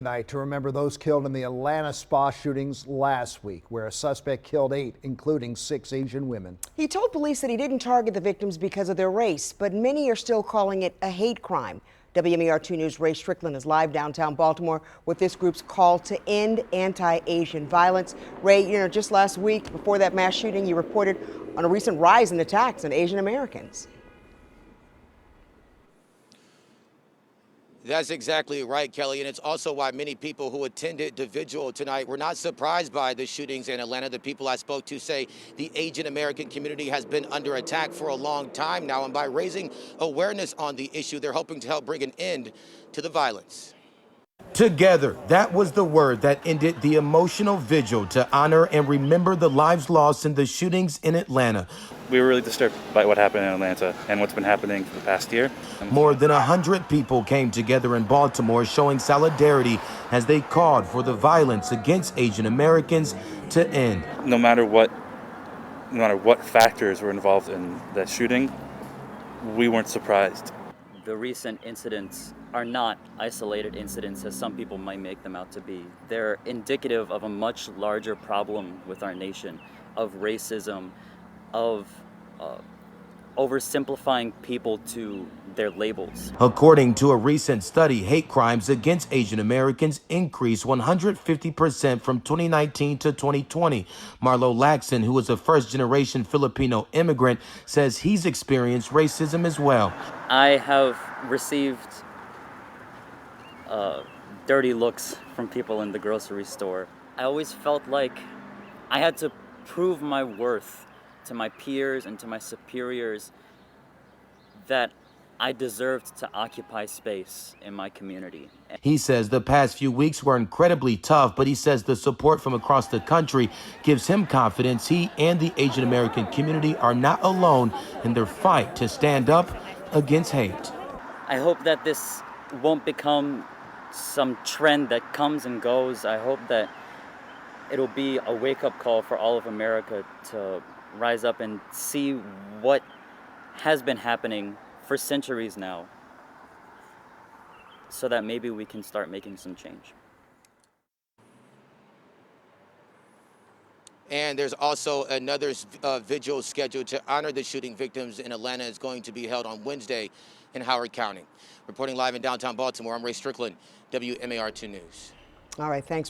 Tonight to remember those killed in the Atlanta spa shootings last week, where a suspect killed 8, including 6 Asian women. He told police that he didn't target the victims because of their race, but many are still calling it a hate crime. WMAR2 News' Ray Strickland is live downtown Baltimore with this group's call to end anti-Asian violence. Ray, just last week before that mass shooting, you reported on a recent rise in attacks on Asian Americans. That's exactly right, Kelly, and it's also why many people who attended the vigil tonight were not surprised by the shootings in Atlanta. The people I spoke to say the Asian American community has been under attack for a long time now, and by raising awareness on the issue, they're hoping to help bring an end to the violence. Together, that was the word that ended the emotional vigil to honor and remember the lives lost in the shootings in Atlanta. We were really disturbed by what happened in Atlanta and what's been happening for the past year. More than 100 people came together in Baltimore showing solidarity as they called for the violence against Asian Americans to end. No matter what factors were involved in that shooting, we weren't surprised. The recent incidents are not isolated incidents as some people might make them out to be. They're indicative of a much larger problem with our nation, of racism, of oversimplifying people to their labels. According to a recent study, hate crimes against Asian Americans increased 150% from 2019 to 2020. MARLO LACSON, who is a first-generation Filipino immigrant, says he's experienced racism as well. I have received dirty looks from people in the grocery store. I always felt like I had to prove my worth to my peers and to my superiors that I deserved to occupy space in my community. He says the past few weeks were incredibly tough, but he says the support from across the country gives him confidence he and the Asian American community are not alone in their fight to stand up against hate. I hope that this won't become some trend that comes and goes. I hope that it'll be a wake-up call for all of America to rise up and see what has been happening for centuries now, so that maybe we can start making some change. And there's also another vigil scheduled to honor the shooting victims in Atlanta. Is going to be held on Wednesday in Howard County. Reporting live in downtown Baltimore, I'm Ray Strickland, WMAR2 News. All right, thanks.